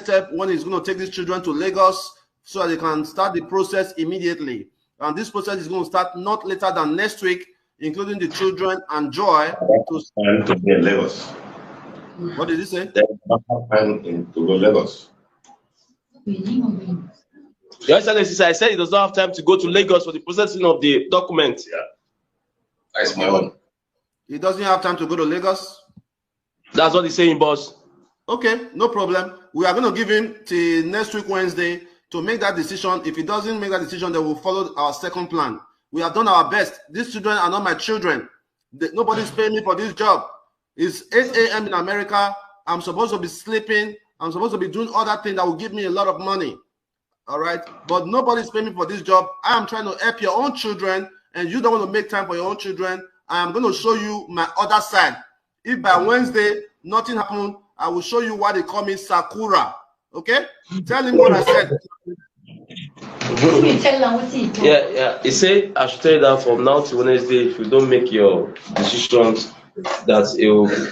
step when he's going to take these children to Lagos so that they can start the process immediately. And this process is going to start not later than next week, including the children and Joy. To be in Lagos. What did he say? They don't have time to go Lagos. Your Excellency, I said he does not have time to go to Lagos for the processing of the document. Yeah. That's my own. He doesn't have time to go to Lagos? That's what he's saying, boss. Okay, no problem. We are going to give him till next week, Wednesday, to make that decision. If he doesn't make that decision, then we'll follow our second plan. We have done our best. These children are not my children. Nobody's paying me for this job. It's 8 a.m. in America. I'm supposed to be sleeping. I'm supposed to be doing other things that will give me a lot of money. All right? But nobody's paying me for this job. I am trying to help your own children, and you don't want to make time for your own children. I am going to show you my other side. If by Wednesday nothing happened, I will show you why they call me Sakura. Okay? Tell him what I said. Yeah. He said I should tell you that from now to Wednesday, if you don't make your decisions, that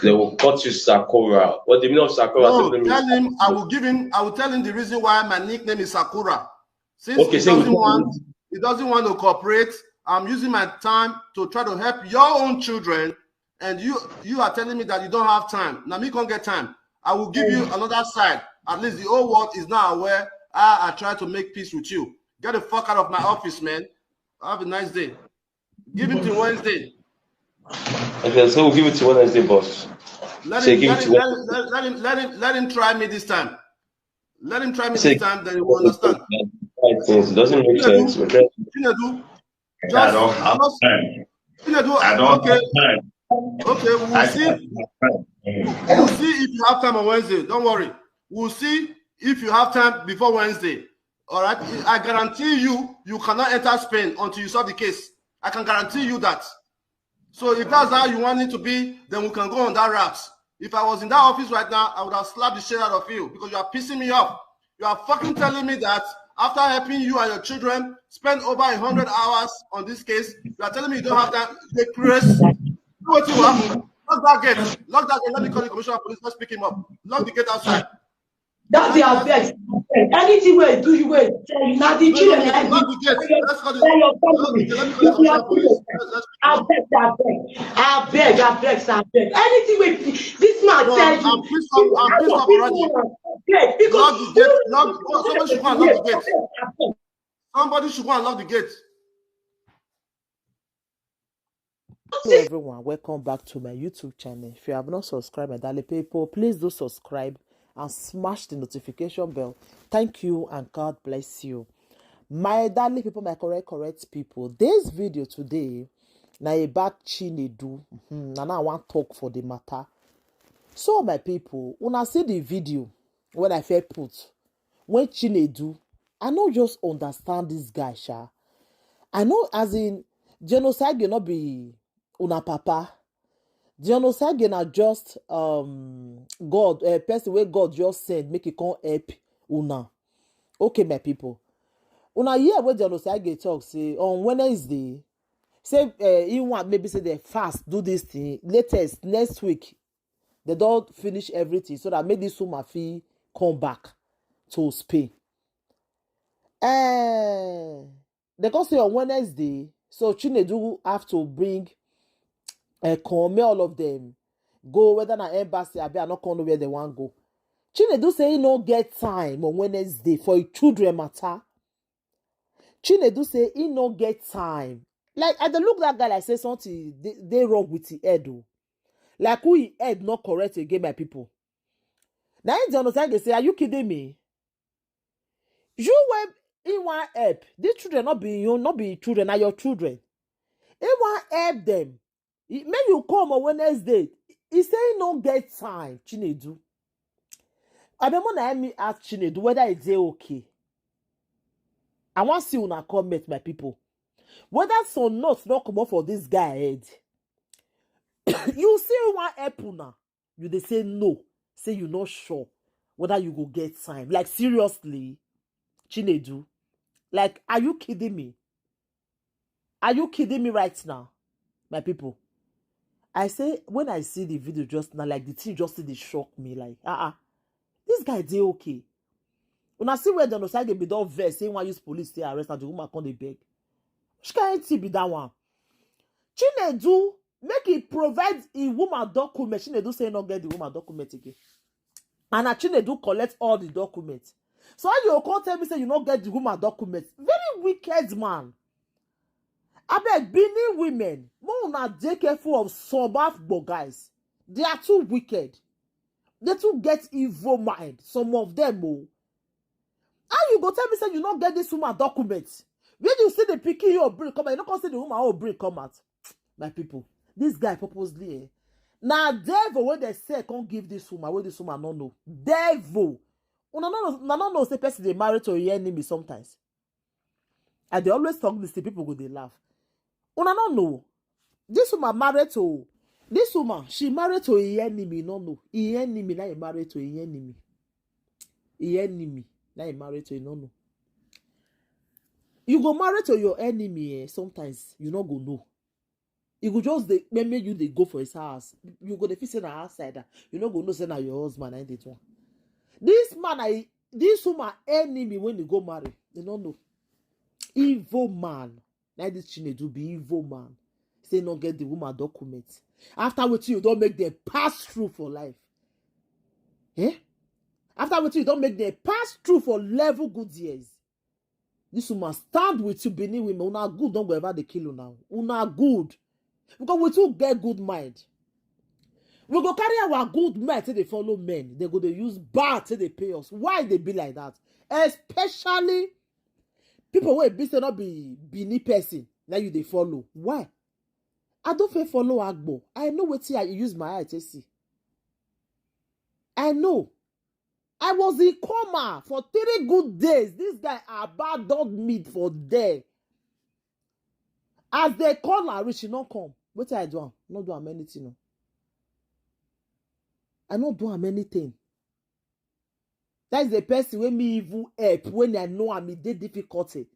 they will cut you Sakura. What the meaning of Sakura? No, tell him I will tell him the reason why my nickname is Sakura. Since he doesn't want to cooperate, I'm using my time to try to help your own children, and you are telling me that you don't have time. Now me can't get time. I will give you another side. At least the whole world is now aware I try to make peace with you. Get the fuck out of my office, man. Have a nice day. Give it to Wednesday. Okay, so we'll give it to Wednesday, boss. Let him try me this time. Let him try me this time, then he will understand. It doesn't make sense. Chinedu, I don't have time. Chinedu, I don't have time. Okay, we'll see. We'll see if you have time on Wednesday. Don't worry. We'll see if you have time before Wednesday. All right. I guarantee you cannot enter Spain until you solve the case. I can guarantee you that. So if that's how you want it to be, then we can go on that route. If I was in that office right now, I would have slapped the shit out of you because you are pissing me off. You are fucking telling me that after helping you and your children spend over 100 hours on this case, you are telling me you don't have time. The Chris, what you have? Lock that gate. Lock that gate. Let me call the commissioner of police. Let's pick him up. Lock the gate outside. That's the best. Anything we do, you will tell you. Now the children, lock the gate. Let's call the commissioner of police. I beg. Anything we this man tell you. I'm pissed off already. Lock the gate. Somebody should go and lock the gate. Somebody should go and lock the gate. Hello everyone, welcome back to my YouTube channel. If you have not subscribed, my darling people, please do subscribe and smash the notification bell. Thank you and God bless you. My darling people, my correct people, this video today now about Chinedu. And I want to talk for the matter. So my people, when I see the video, when I first put, when Chinedu, I don't just understand this guy, sha. I know as in genocide cannot be una papa. Genocide na just God, a person where God just send make it come help una. Okay, my people. Una hear where genocide get talk say on Wednesday. Say you want maybe say they fast do this thing. Latest next week they don't finish everything so that make this woman fee come back to Spain. They can say on Wednesday. So Chinedu have to bring come all of them go whether na embassy I not come where they want go. Chinedu say he no get time on Wednesday for children matter. Chinedu say he no get time. Like I look that guy like say something they wrong with the head. Like who he head not correct again, my people. Now in the say, are you kidding me? You when he want help. These children not be you, not be children, are your children. He want help them. May you come on Wednesday. He say he no get time, Chinedu. I remember when me ask Chinedu whether it's okay. I want to see una comment, my people. Whether some notes not come up for this guy head. You say one help una. You they say no. Say you not sure whether you go get time. Like seriously, Chinedu. Like, are you kidding me? Are you kidding me right now, my people? I say when I see the video just now, like the thing just did shock me. Like, this guy did okay. When I see where the Onosage be done verse saying why use police to arrest and the woman come they beg. Which can't be that one? Chinedu make it provide a woman document. Chinedu say not get the woman document again. And Chinedu collect all the documents. So how you can't tell me say you not get the woman documents? Very wicked man. I beg Benin women, more not dey careful of some Agbor guys. They are too wicked. They too get evil mind. Some of them, oh. How you go tell me say you not get this woman documents? When you see the picky you bring come out, you not gonna see the woman bring come out. My people, this guy purposely, now devil when they say can't give this woman, what this woman don't know. Devil. Una no know say person they marry to your enemy sometimes. And they always talk this to people go they laugh. Una no know. This woman married to this woman, she married to a enemy, no. A enemy, now you married to a enemy. A enemy, now you married to a no. You go marry to your enemy, sometimes you not go know. You go just maybe you they go for his house. You go the fix an outsider. You not go know say na your husband and that one. This man, this woman enemy when you go marry, they don't know. Evil man. Now this Chinedu be evil man. Say not get the woman documents. After which you don't make them pass through for life. Eh? After which you don't make them pass through for level good years. This woman stand with you, Benin women. Una good, don't go ever they kill you now. Una good. Because we too get good mind. We go carry our good mind till they follow men. They go to use bad till they pay us. Why they be like that? Especially people who be say not be Benin person. Now you they follow. Why? I don't feel follow Agbor. I know what I use my eye to see. I know. I was in coma for 3 good days. This guy abandoned me for there. As they call her, she not come. What I do? Not do am anything. No. I not do am anything. That is the person when me even help when I know I'm in the difficulty.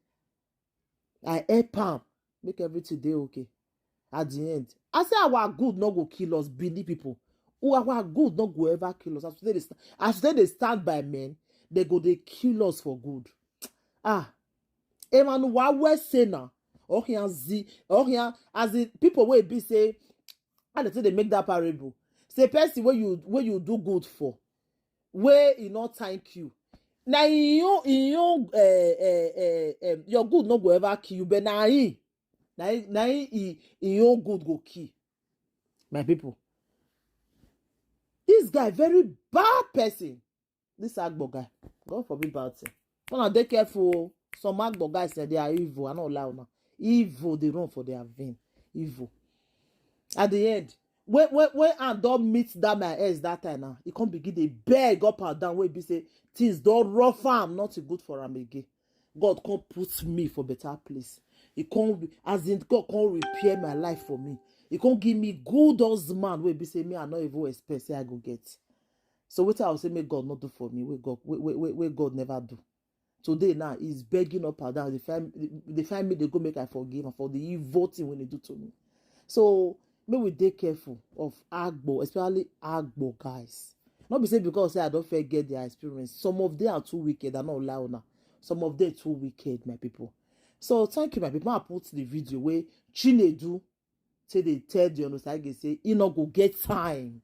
I help am make everything dey okay. At the end, I say our good not go kill us, Benin people. Who our good not go ever kill us. After they stand by men, they go they kill us for good. Ah, Emmanuel, what say now? Or here as the people will be say, and they say they make that parable. Say person where you do good for, where you not thank you. Now your good not go ever kill you, but now your good go kill. My people. This guy very bad person. This Agbor guy. God forbid bad thing. Now they careful. Some Agbor guys say they are evil. I don't lie now. Evil, they run for their vein. Evil. At the end, when I don't meet that my ex that time now, he can't begin to beg up and down where he say things don't rough am, not good for him again. God can't put me for better place. He can't, as in God can't repair my life for me. He can't give me good husband where be say me I not even expect say I go get. So what I will say, may God not do for me. Where God never do. Today now he's begging up and down. They find me, they go make I forgive him for the evil thing when they do to me. So may we take careful of Agbor, especially Agbor guys. Not be say because I don't forget their experience. Some of them are too wicked. I'm not loud now. Some of them too wicked, my people. So thank you, my people. I put the video where Chinedu say they tell Dion say he not go get time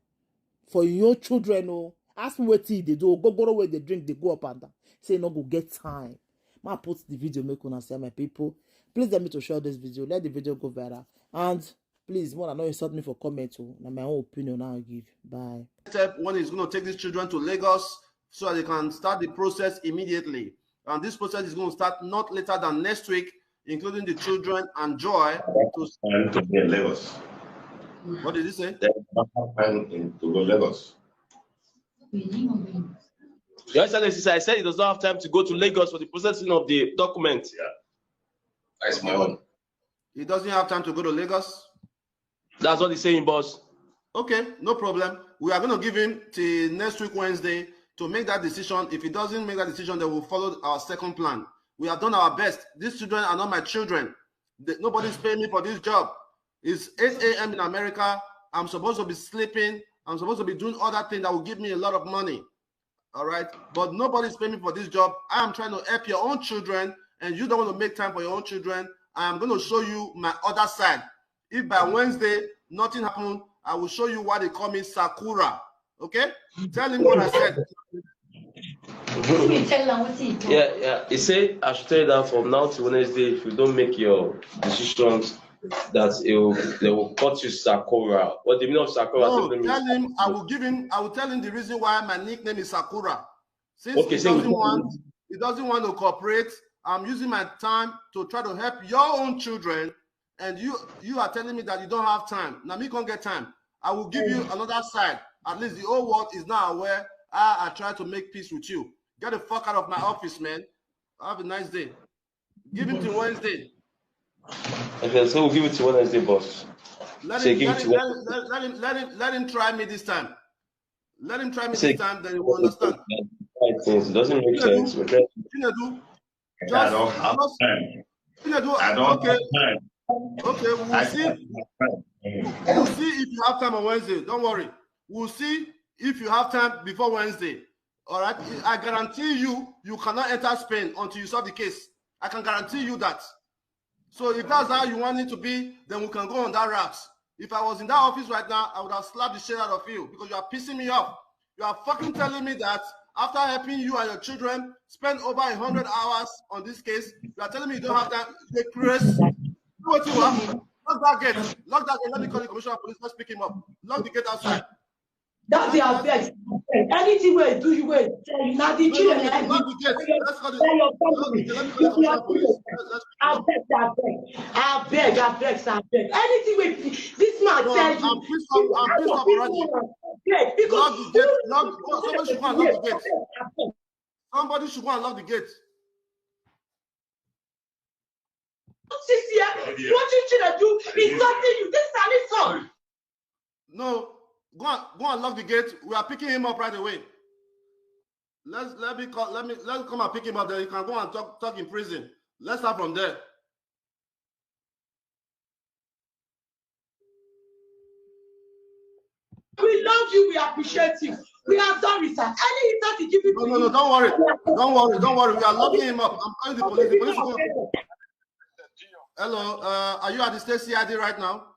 for your children. Oh, ask me what they do. Go where they drink, they go up and down. Say not go get time. I put the video make una say, my people. Please let me to share this video. Let the video go viral. And please, more than not insult me for comment. Now my own opinion I'll give. Bye. Step one is going to take these children to Lagos so that they can start the process immediately. And this process is going to start not later than next week, including the children and Joy. To be in Lagos. What did he say? They don't have time to go Lagos. Your Excellency, I said he does not have time to go to Lagos for the processing of the document. Yeah. That's my own. He doesn't have time to go to Lagos? That's what he's saying, boss. Okay, no problem. We are going to give him till next week, Wednesday, to make that decision. If he doesn't make that decision, then we'll follow our second plan. We have done our best. These children are not my children. Nobody's paying me for this job. It's 8 a.m. in America. I'm supposed to be sleeping. I'm supposed to be doing other things that will give me a lot of money. All right, but nobody's paying me for this job. I am trying to help your own children, and you don't want to make time for your own children. I am going to show you my other side. If by Wednesday nothing happened, I will show you why they call me Sakura. Okay? Tell him what I said. Yeah. He said I should tell you that from now to Wednesday, if you don't make your decisions, that they will cut you Sakura. What the meaning of Sakura? No, tell him I will tell him the reason why my nickname is Sakura. Since Okay, he doesn't want to cooperate, I'm using my time to try to help your own children, and you are telling me that you don't have time. Now me can't get time. I will give you another side. At least the whole world is now aware I try to make peace with you. Get the fuck out of my office, man. Have a nice day. Give him to Wednesday. Okay, so we'll give it to Wednesday, boss. Let him try me this time. Let him try me this time, then he will understand. It doesn't make sense. Chinedu, I don't have time. Chinedu, I don't have time. Okay, we'll see. We'll see if you have time on Wednesday. Don't worry. We'll see if you have time before Wednesday. All right. I guarantee you cannot enter Spain until you solve the case. I can guarantee you that. So if that's how you want it to be, then we can go on that route. If I was in that office right now, I would have slapped the shit out of you because you are pissing me off. You are fucking telling me that after helping you and your children spend over 100 hours on this case, you are telling me you don't have time. The Chris, what you want? Lock that gate. Lock that gate. Let me call the commissioner of police. Let's pick him up. Lock the gate outside. That's the best. Anything where do you wait? Tell you now the children. Lock the gate. Let's call the I beg. Anything with this man tell you. I'm pissed off already. Lock the gate. Somebody should go and lock the gate. Somebody should go and lock the gate. What you Chinedu is something you. This time is on. No, go and lock the gate. We are picking him up right away. Let's come and pick him up. Then you can go and talk in prison. Let's start from there. We love you. We appreciate you. We are sorry, sir. Any insult you give it to No, don't worry. Don't worry. We are locking him up. I'm calling the police. The police will go. Hello. Are you at the state CID right now?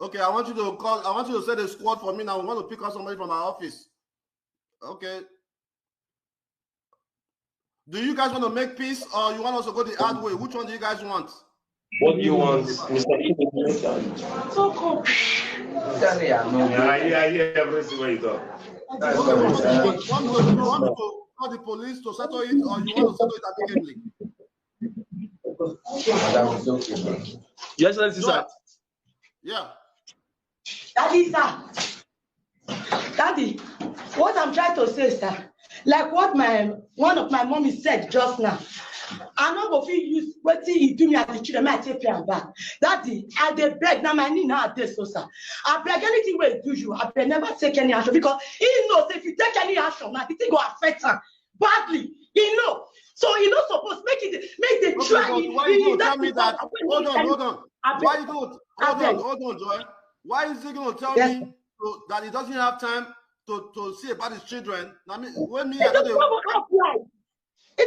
Okay, I want you to call. I want you to set a squad for me now. We want to pick up somebody from our office. Okay. Do you guys want to make peace or you want us to go the hard way? Which one do you guys want? What do you want, Mr. Chinedu? So cool. I hear everything when you talk. You want me to call the police to settle it or you want to settle it amicably? Yes, sir. Yeah. Daddy, what I'm trying to say, sir, like what one of my mommy said just now. I no go fit use wetin he do me as the children, I take pay am back. Daddy, I dey beg now, my knee nowadays, so sir. I beg anything wey he do you, I beg never take any action because he knows if you take any action now, the thing go affect am badly. He know. So he not supposed make the try. Why you gonna tell me that? Hold on. Why you gonna hold on, Joy? Why is he gonna tell me that he doesn't have time to see about his children? I mean, it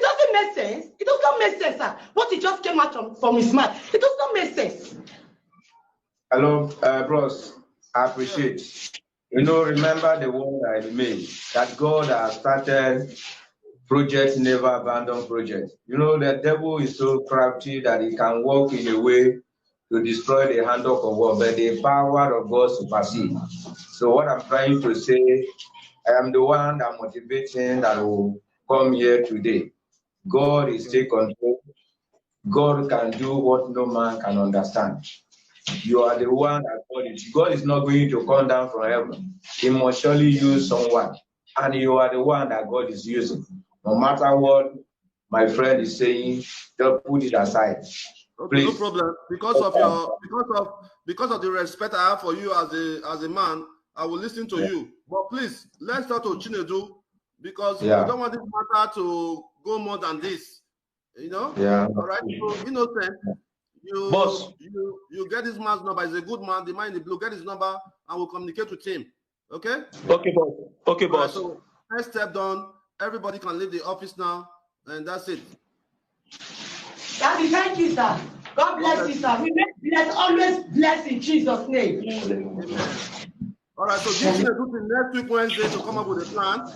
doesn't make sense. It does not make sense, sir. What he just came out from his mouth, it does not make sense. Hello, bros. I appreciate. Remember the word I made that God has started project, never abandon project. The devil is so crafty that he can work in a way to destroy the handle of God, but the power of God supersedes. So what I'm trying to say, I am the one that motivating that will come here today. God is take control. God can do what no man can understand. You are the one that God is. God is not going to come down from heaven. He must surely use someone. And you are the one that God is using. No matter what my friend is saying, just put it aside. Okay, no problem. Because of the respect I have for you as a man, I will listen to you. But please, let's talk to Chinedu because we don't want this matter to go more than this. All right. So innocent. You get this man's number. He's a good man. The man in the blue. Get his number and we'll communicate with him. Okay. Okay, boss. Okay, All right, boss. so first step done. Everybody can leave the office now, and that's it. Daddy, thank you, sir. God bless you, sir. We make bless, always bless in Jesus' name. Amen. All right, so this is next week Wednesday to come up with a plan.